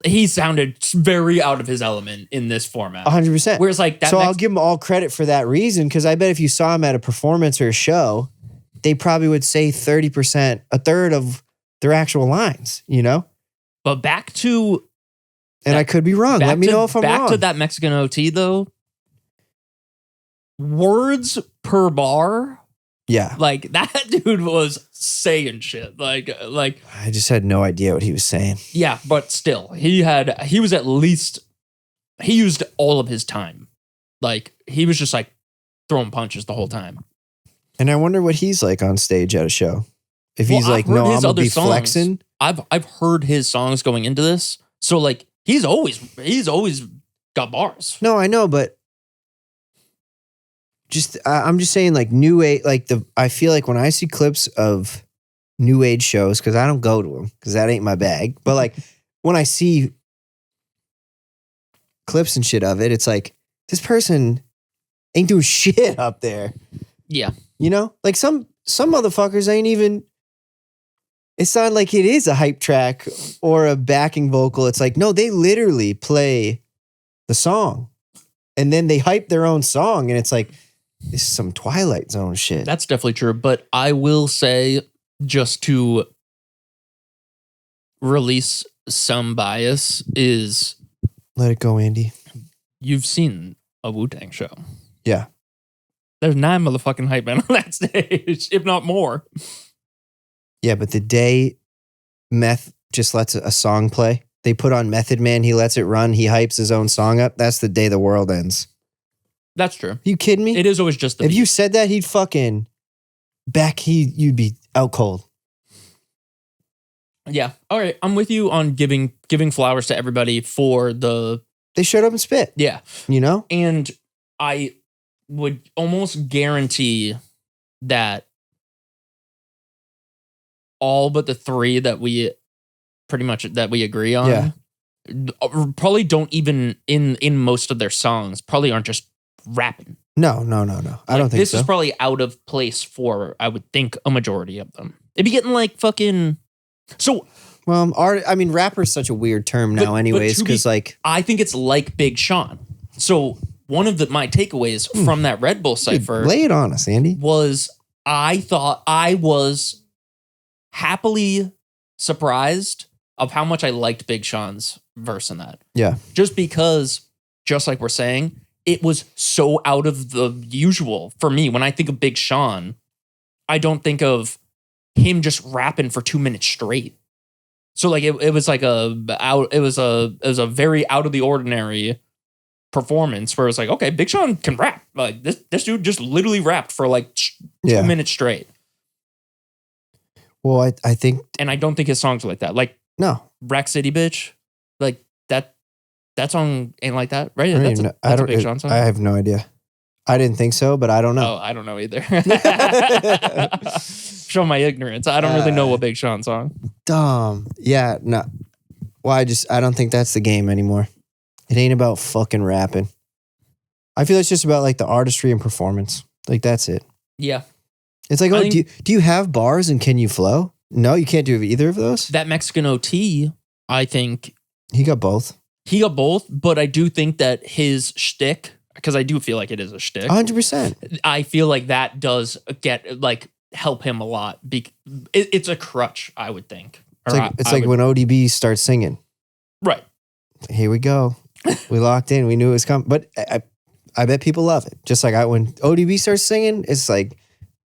He sounded very out of his element in this format. 100%. Whereas like that. So I'll give him all credit for that reason because I bet if you saw him at a performance or a show, they probably would say 30%, a third of their actual lines, you know? But back to... And I could be wrong. Let me know if I'm wrong. Back to that Mexican OT, though. Words per bar. Yeah. Like, that dude was saying shit. Like I just had no idea what he was saying. Yeah, but still. He was at least he used all of his time. Like, he was just like throwing punches the whole time. And I wonder what he's like on stage at a show. If he's like, no, I'm gonna be flexing. I've heard his songs going into this. So like he's always got bars. No, I know, but just I'm just saying, like, new age, like I feel like when I see clips of new age shows, because I don't go to them because that ain't my bag. But like when I see clips and shit of it, it's like this person ain't doing shit up there. Yeah. You know, like some motherfuckers ain't even. It's not like it is a hype track or a backing vocal. It's like, no, they literally play the song and then they hype their own song. And it's like, this is some Twilight Zone shit. That's definitely true. But I will say, just to release some bias, is let it go, Andy. You've seen a Wu-Tang show. Yeah. There's 9 motherfucking hype men on that stage, if not more. Yeah, but the day Meth just lets a song play, they put on Method Man, he lets it run, he hypes his own song up, that's the day the world ends. That's true. You kidding me? It is always just the If beat. you said that, he'd fucking you'd be out cold. Yeah. All right. I'm with you on giving flowers to everybody for the... They showed up and spit. Yeah. You know? And I would almost guarantee that all but the 3 that we agree on probably don't even in most of their songs probably aren't just rapping. No. I don't think this so. Is probably out of place for, I would think, a majority of them. It'd be getting like fucking... So... Well, rapper is such a weird term now anyways, because like... I think it's like Big Sean. So one of my takeaways from that RedBull Cypher... Dude, lay it on us, Andy. ...was I thought I was happily surprised of how much I liked Big Sean's verse in that. Yeah. Just because, just like we're saying, it was so out of the usual for me. When I think of Big Sean, I don't think of him just rapping for 2 minutes straight. So like it was like it was a very out of the ordinary performance where it was like, okay, Big Sean can rap. Like this dude just literally rapped for like 2 minutes straight. Well, I think, and I don't think his songs are like that. Like no, Rack City Bitch, like that song ain't like that, right? That's a Big Sean song. I have no idea. I didn't think so, but I don't know. Oh, I don't know either. Show my ignorance. I don't really know a Big Sean song. Dumb. Yeah, no. Well, I don't think that's the game anymore. It ain't about fucking rapping. I feel it's just about like the artistry and performance. Like that's it. Yeah. It's like, do you have bars and can you flow? No, you can't do either of those. That Mexican OT, I think he got both. But I do think that his shtick, because I do feel like it is a shtick. 100%. I feel like that does help him a lot. It's a crutch, I would think. It's like when ODB starts singing. Right. Here we go. We locked in. We knew it was coming. But I bet people love it. Just like when ODB starts singing, it's like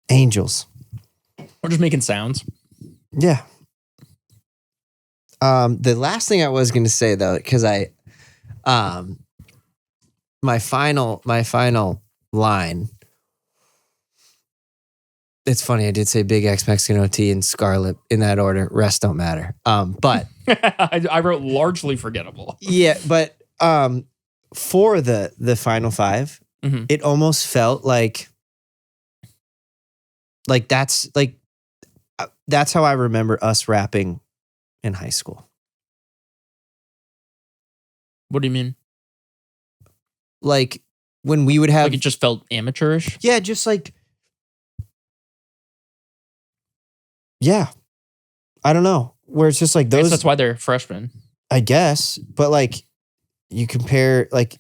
angels. Or just making sounds. Yeah. The last thing I was going to say though, because my final line. It's funny. I did say Big X, Mexican OT, and ScarLip in that order. Rest don't matter. But I wrote largely forgettable. Yeah, but for the final 5, it almost felt like that's how I remember us rapping in high school. What do you mean? Like when we would have... Like it just felt amateurish? Yeah, just like... Yeah. I don't know. Where it's just like those... I guess that's why they're freshmen. I guess. But like, you compare, like,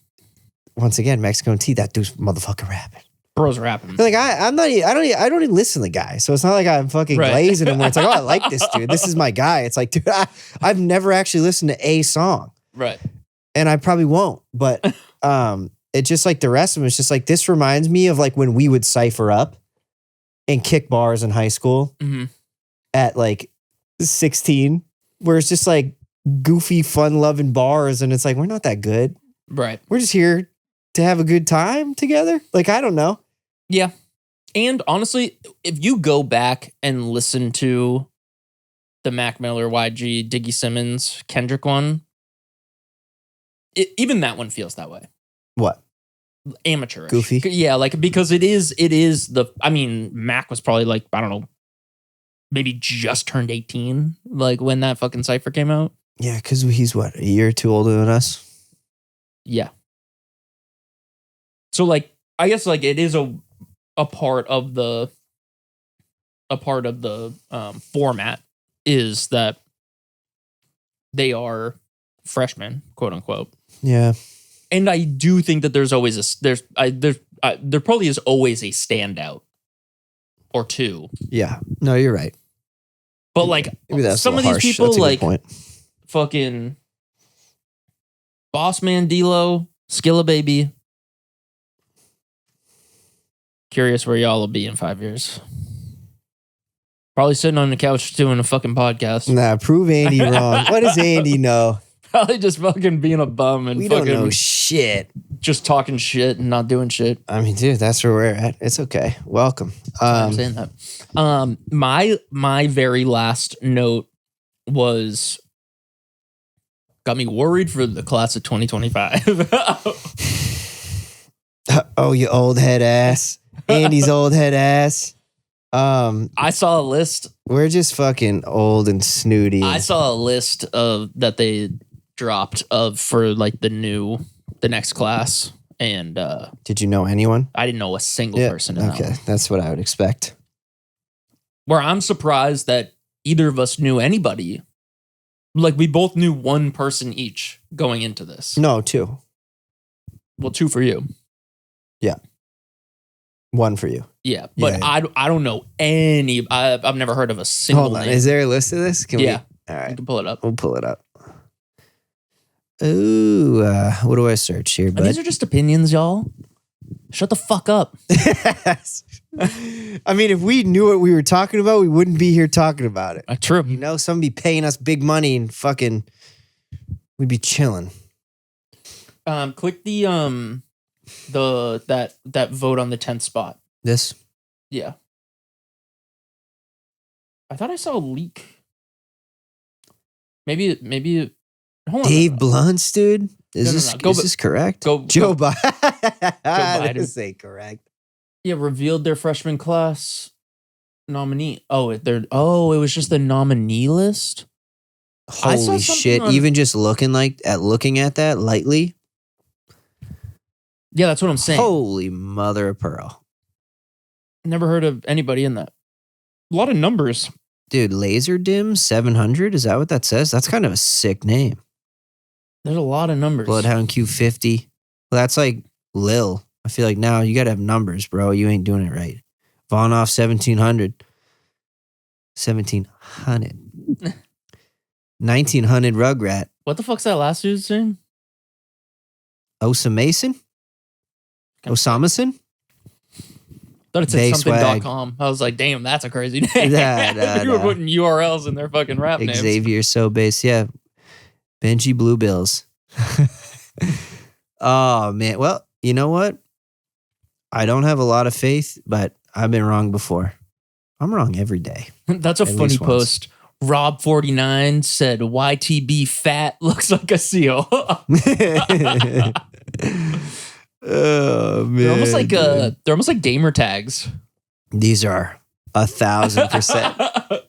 once again, Mexico T, that dude's motherfucking rapping. Bro's rapping. Like I don't even listen to the guy. So it's not like I'm fucking glazing him where it's like, oh, I like this dude. This is my guy. It's like, dude, I've never actually listened to a song. Right. And I probably won't. But it's just like the rest of them. It's just like, this reminds me of like when we would cypher up and kick bars in high school at like 16, where it's just like goofy, fun-loving bars. And it's like, we're not that good. Right. We're just here to have a good time together. Like, I don't know. Yeah. And honestly, if you go back and listen to the Mac Miller, YG, Diggy Simmons, Kendrick one, even that one feels that way. What? Amateurish. Goofy. Yeah, like, because it is I mean, Mac was probably like, I don't know, maybe just turned 18, like when that fucking Cypher came out. Yeah, because he's what, a year or two older than us? Yeah. So like, I guess like it is a part of the format is that they are freshmen, quote unquote. Yeah. And I do think that there's always there probably is always a standout or two. Yeah. No, you're right. But like maybe that's some of these harsh. people, That's a like good point. fucking BossMan Dlow, Skilla Baby. Curious where y'all will be in 5 years. Probably sitting on the couch doing a fucking podcast. Nah, prove Andy wrong. What does Andy know? Probably just fucking being a bum and We fucking don't know shit. just talking shit and not doing shit. I mean, dude, that's where we're at. It's okay. Welcome. I'm saying that. My very last note was got me worried for the class of 2025. Oh, you old head ass. Andy's old head ass. I saw a list. We're just fucking old and snooty. I saw a list of that they dropped for like the next class, and Did you know anyone? I didn't know a single person in that one. That's what I would expect. Where I'm surprised that either of us knew anybody. Like, we both knew one person each going into this. No, two. Well, two for you. Yeah. One for you. Yeah, but yeah. I don't know any. I've never heard of a single Hold on. name. Is there a list of this? Can yeah. We? All right. You can pull it up. We'll pull it up. Ooh, what do I search here, bud? These are just opinions, y'all. Shut the fuck up. I mean, if we knew what we were talking about, we wouldn't be here talking about it. True. You know, somebody paying us big money and fucking, we'd be chilling. Click the that vote on the 10th spot. This? Yeah. I thought I saw a leak. Maybe. Hold on. Dave Blunts, dude. Is this correct? Joe Biden. This ain't correct. Yeah, revealed their freshman class nominee. It was just the nominee list. Holy shit! Even just looking at that lightly. Yeah, that's what I'm saying. Holy mother of pearl! Never heard of anybody in that. A lot of numbers, dude. Laser Dim 700. Is that what that says? That's kind of a sick name. There's a lot of numbers. Bloodhound Q50. Well, that's like Lil. I feel like now you got to have numbers, bro. You ain't doing it right. Vonoff 1700. 1700. 1900 Rugrat. What the fuck's that last dude's name? Osamason? Osamason? Thought it said something.com. I was like, damn, that's a crazy name. You were putting URLs in their fucking rap names. Xavier So Base. Yeah. Benji Blue Bills. Oh, man. Well, you know what? I don't have a lot of faith, but I've been wrong before. I'm wrong every day. That's a funny post. Rob49 said, YTB fat looks like a seal. Oh, man. They're almost like gamer tags. These are 1,000%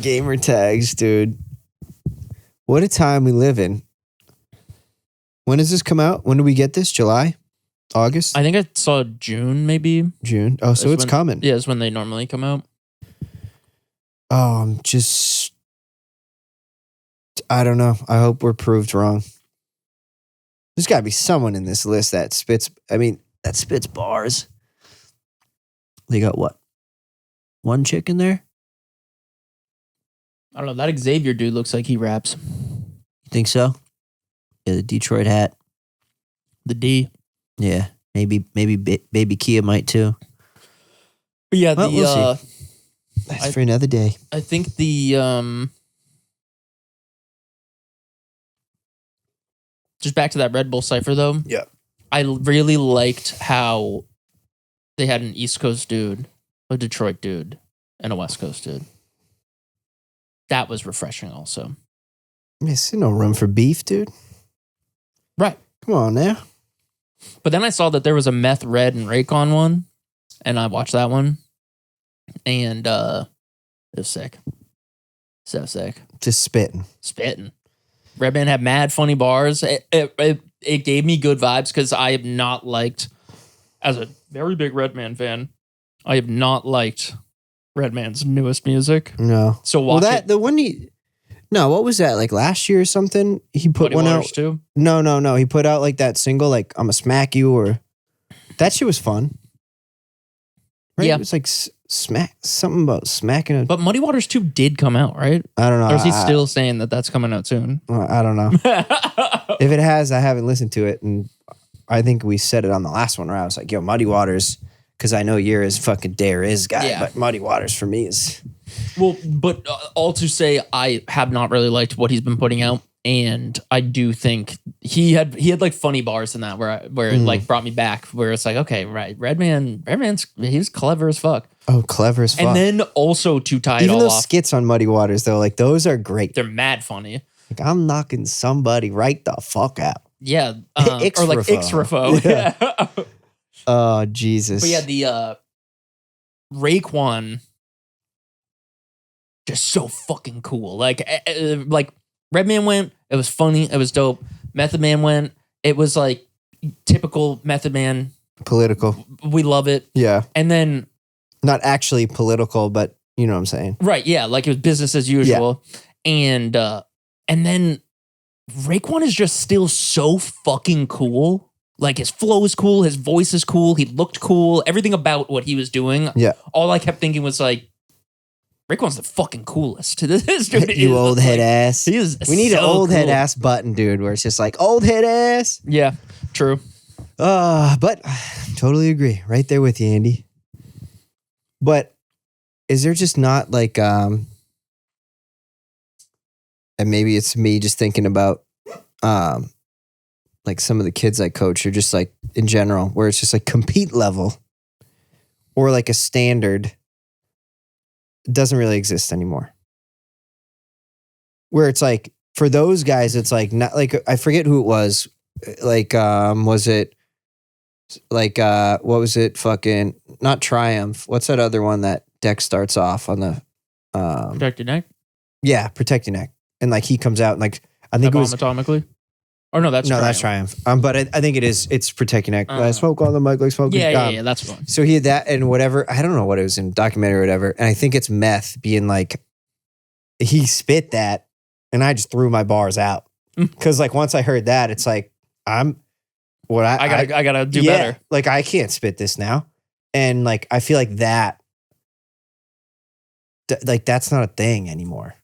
gamer tags, dude. What a time we live in. When does this come out? When do we get this? July? August? I think I saw June, maybe. June. Oh, so it's coming. Yeah, it's when they normally come out. Oh, I don't know. I hope we're proved wrong. There's got to be someone in this list that spits bars. They got what? One chick in there? I don't know. That Xavier dude looks like he raps. You think so? Yeah, the Detroit hat. The D. Yeah, maybe Baby Kia might too. But yeah, we'll see. That's for another day. I think just just back to that RedBull Cypher though. Yeah. I really liked how they had an East Coast dude, a Detroit dude, and a West Coast dude. That was refreshing also. There's no room for beef, dude. Right. Come on now. But then I saw that there was a Meth Red and Raycon one, and I watched that one, and it was sick. So sick. Just spitting. Redman had mad funny bars. It gave me good vibes because I have not liked, as a very big Redman fan, I have not liked Redman's newest music. No. So watch it. The one no, what was that? Like last year or something? He put one out too? No. He put out like that single, like "I'ma Smack You," or that shit was fun. Right? Yeah. It was like something about smacking But Muddy Waters 2 did come out, right? I don't know. Or is he still saying that that's coming out soon? I don't know. If it has, I haven't listened to it. And I think we said it on the last one where I was like, yo, Muddy Waters, because I know you're his fucking Dare Is guy, Yeah. but Muddy Waters for me is... Well, but all to say, I have not really liked what he's been putting out. And I do think he had like funny bars in that where it like brought me back, where it's like, okay, right, Redman's he's clever as fuck. Oh, clever as fuck. And then also to tie it even all those off, skits on Muddy Waters though, like those are great. they're mad funny. Like I'm knocking somebody right the fuck out. Yeah, or like XRFO. Yeah. Oh Jesus. But yeah, the Raekwon, just so fucking cool. Like Redman went, it was funny, it was dope. Method Man went, it was like typical Method Man. Political. We love it. Yeah. And then not actually political, but you know what I'm saying. Right, yeah, like it was business as usual. Yeah. And then Raekwon is just still so fucking cool. Like his flow is cool, his voice is cool, he looked cool, everything about what he was doing. Yeah. All I kept thinking was like, Raekwon's the fucking coolest. This dude you old head ass. He is. We need so an old cool. head ass button, dude, where it's just like old head ass. Yeah, true. But totally agree. Right there with you, Andy. But is there just not like and maybe it's me just thinking about like some of the kids I coach are just like in general, where it's just like compete level or like a standard doesn't really exist anymore. Where it's like for those guys, it's like not like I forget who it was. Like was it like what was it? Fucking not Triumph. What's that other one that Dex starts off on the Protect Your Neck? Yeah, Protect Your Neck. And like he comes out and like I think it was atomically. Or no, that's Triumph. that's Triumph. But I think it's Protect Your Neck. I smoke on the mic like smoking. Yeah, that's one. So he had that and whatever. I don't know what it was in documentary or whatever. And I think it's Meth being like, he spit that and I just threw my bars out. Because like once I heard that, it's like, I gotta do better. Like I can't spit this now. And like, I feel like that, like that's not a thing anymore.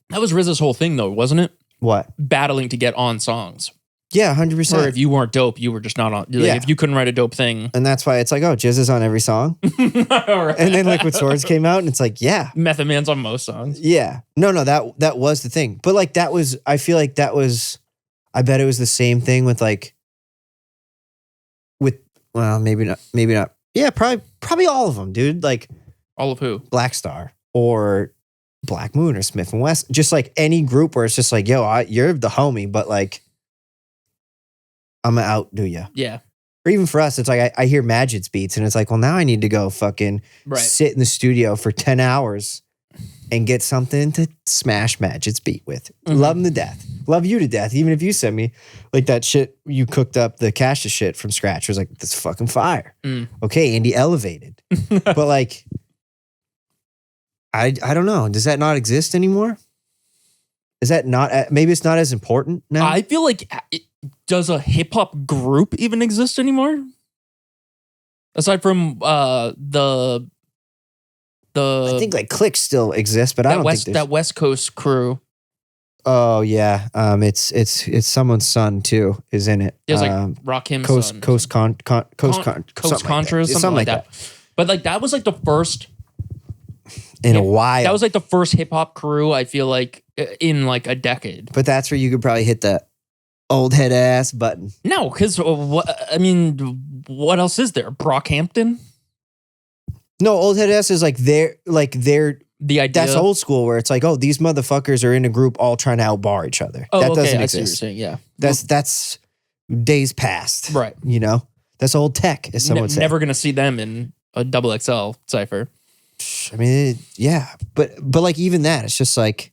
That was RZA's whole thing though, wasn't it? What? Battling to get on songs. Yeah, 100%. Or if you weren't dope, you were just not on. Like, if you couldn't write a dope thing. And that's why it's like, oh, Jizz is on every song. Right. And then Liquid Swords came out and it's like, yeah. Method Man's on most songs. Yeah. No, that was the thing. But like that was, I feel like that was, I bet it was the same thing with like, well, maybe not. Yeah, probably all of them, dude. Like. All of who? Black Star or Black Moon or Smith and West, just like any group where it's just like, yo, you're the homie, but like, I'm gonna outdo you. Yeah. Or even for us, it's like I hear Magid's beats and it's like, well, now I need to go fucking sit in the studio for 10 hours and get something to smash Magid's beat with. Mm-hmm. Love him to death. Love you to death. Even if you sent me like that shit, you cooked up the Cassius shit from scratch. It was like, that's fucking fire. Okay, Andy elevated. But like, I don't know. Does that not exist anymore? Is that not, maybe it's not as important now? I feel like, does a hip hop group even exist anymore? Aside from the I think like Click still exists, but I don't think that West Coast crew. Oh yeah, it's someone's son too is in it. There's like Rakim's Coast Contras, something like that. But like that was like the first in a while. That was like the first hip hop crew I feel like in like a decade. But that's where you could probably hit the Old head ass button. No, because what else is there? Brockhampton? No, old head ass is like they're the idea. That's old school where it's like, oh, these motherfuckers are in a group all trying to outbar each other. Oh, that okay, doesn't I see what exist. you're saying, yeah. That's days past. Right. You know? That's old tech, as someone would say. Never gonna see them in a XXL Cypher. I mean, yeah. But like even that, it's just like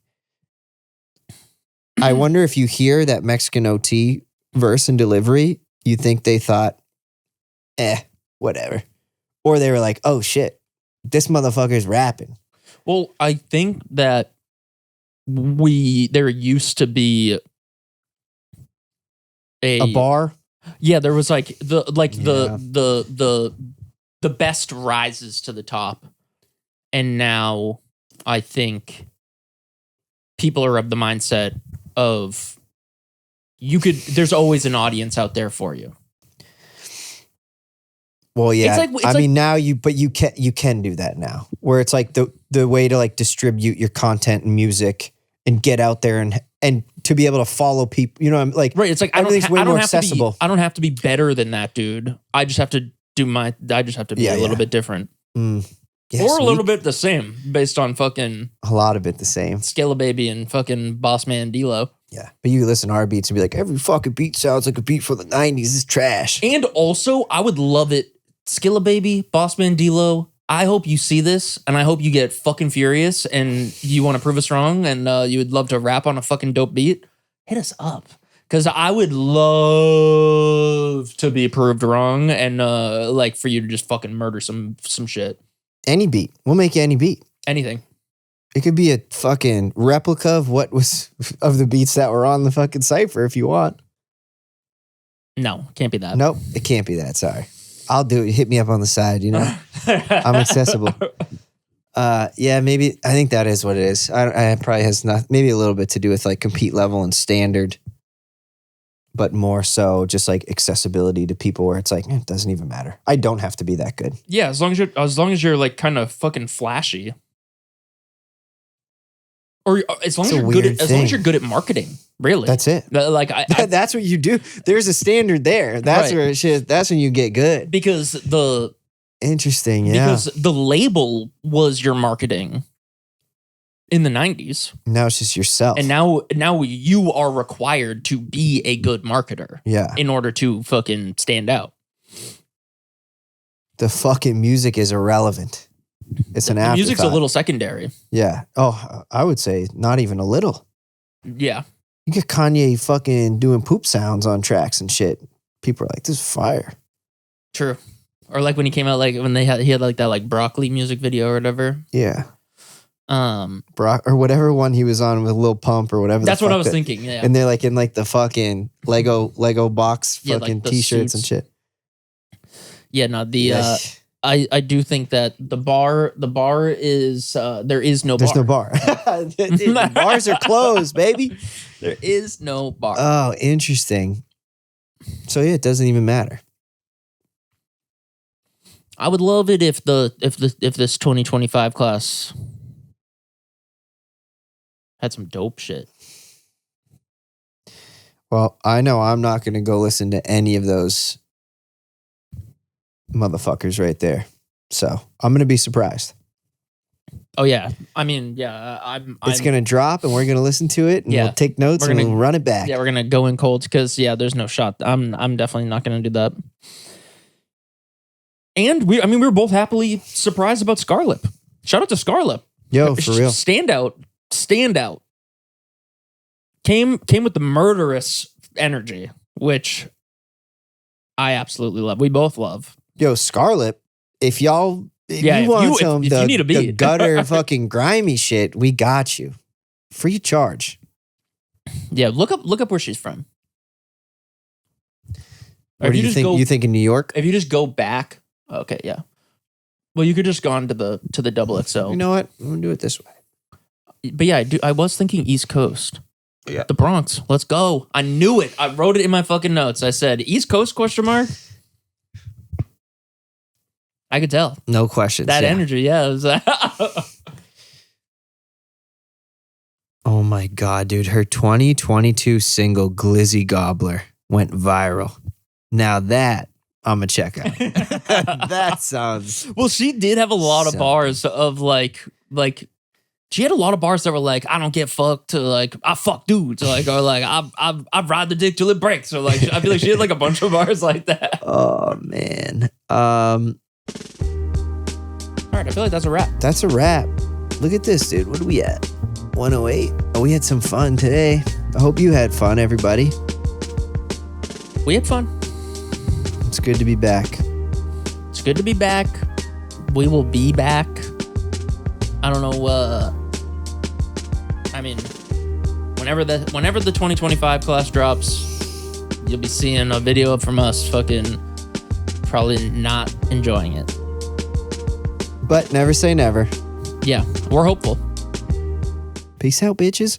I wonder if you hear that Mexican OT verse and delivery, you think they thought, whatever. Or they were like, oh shit, this motherfucker's rapping. Well, I think that there used to be a bar. Yeah, there was like the best rises to the top, and now I think people are of the mindset of there's always an audience out there for you. Well, yeah. Now you can do that now, where it's like the way to like distribute your content and music and get out there and to be able to follow people. You know, I'm like, right. It's like everything's way more accessible. I don't have to be better than that dude. I just have to be a little bit different, Yeah, or a little bit the same, based on fucking a lot of it the same. Skilla Baby and fucking BossMan Dlow. Yeah, but you listen to our beats and be like, every fucking beat sounds like a beat from the 90s. It's trash. And also, I would love it. Skilla Baby, BossMan Dlow, I hope you see this, and I hope you get fucking furious, and you want to prove us wrong, and you would love to rap on a fucking dope beat. Hit us up, because I would love to be proved wrong, and like for you to just fucking murder some shit. Any beat. We'll make any beat. Anything. It could be a fucking replica of what was of the beats that were on the fucking Cypher if you want. No, can't be that. Nope, it can't be that. Sorry. I'll do it. Hit me up on the side, you know? I'm accessible. Yeah, maybe. I think that is what it is. I probably has maybe a little bit to do with like compete level and standard, but more so just like accessibility to people where it's like, it doesn't even matter. I don't have to be that good. Yeah, as long as you're like kind of fucking flashy. Or as long as you're good at marketing, really. That's it. Like that's what you do. There's a standard there. That's where that's when you get good. Because interesting, yeah. Because the label was your marketing in the 90s. Now it's just yourself. And now you are required to be a good marketer. Yeah. In order to fucking stand out. The fucking music is irrelevant. It's an afterthought. The music's a little secondary. Yeah. Oh, I would say not even a little. Yeah. You get Kanye fucking doing poop sounds on tracks and shit. People are like, this is fire. True. Or like when he came out, like when he had like that like broccoli music video or whatever. Yeah. Or whatever one he was on with Lil Pump or whatever. That's what I was thinking. Yeah. And they're like in like the fucking Lego box fucking like t-shirts suits and shit. Yeah. No. I do think that the bar is there is no bar. There's no bar. The bars are closed, baby. There is no bar. Oh, interesting. So yeah, it doesn't even matter. I would love it if this 2025 class had some dope shit. Well, I know I'm not going to go listen to any of those motherfuckers right there. So I'm going to be surprised. Oh yeah. I mean, yeah, it's going to drop and we're going to listen to it and we'll take notes and we'll run it back. Yeah, we're going to go in cold because there's no shot. I'm definitely not going to do that. And we were both happily surprised about ScarLip. Shout out to ScarLip. Yo, for real. Standout. Came with the murderous energy, which I absolutely love. We both love. Yo, ScarLip, if you want some the gutter fucking grimy shit, we got you. Free charge. Yeah, look up where she's from. Or do you think you think in New York? If you just go back, okay, yeah. Well, you could just go on to the XXL. You know what? I'm gonna do it this way. But yeah, I was thinking East Coast. Yeah. The Bronx. Let's go. I knew it. I wrote it in my fucking notes. I said East Coast ? I could tell. No questions. That energy, yeah. It was, Oh my God, dude. Her 2022 single, Glizzy Gobbler, went viral. Now that I'm going to check out. That sounds... Well, she did have a lot of bars of like, she had a lot of bars that were like, I don't get fucked, to like, I fuck dudes, like, or like, I ride the dick till it breaks. Or like, I feel like she had like a bunch of bars like that. Oh, man. All right, I feel like that's a wrap. That's a wrap. Look at this, dude. What are we at? 108. Oh, we had some fun today. I hope you had fun, everybody. We had fun. It's good to be back. It's good to be back. We will be back. I don't know. I mean, whenever the 2025 class drops, you'll be seeing a video from us fucking probably not enjoying it. But never say never. Yeah, we're hopeful. Peace out, bitches.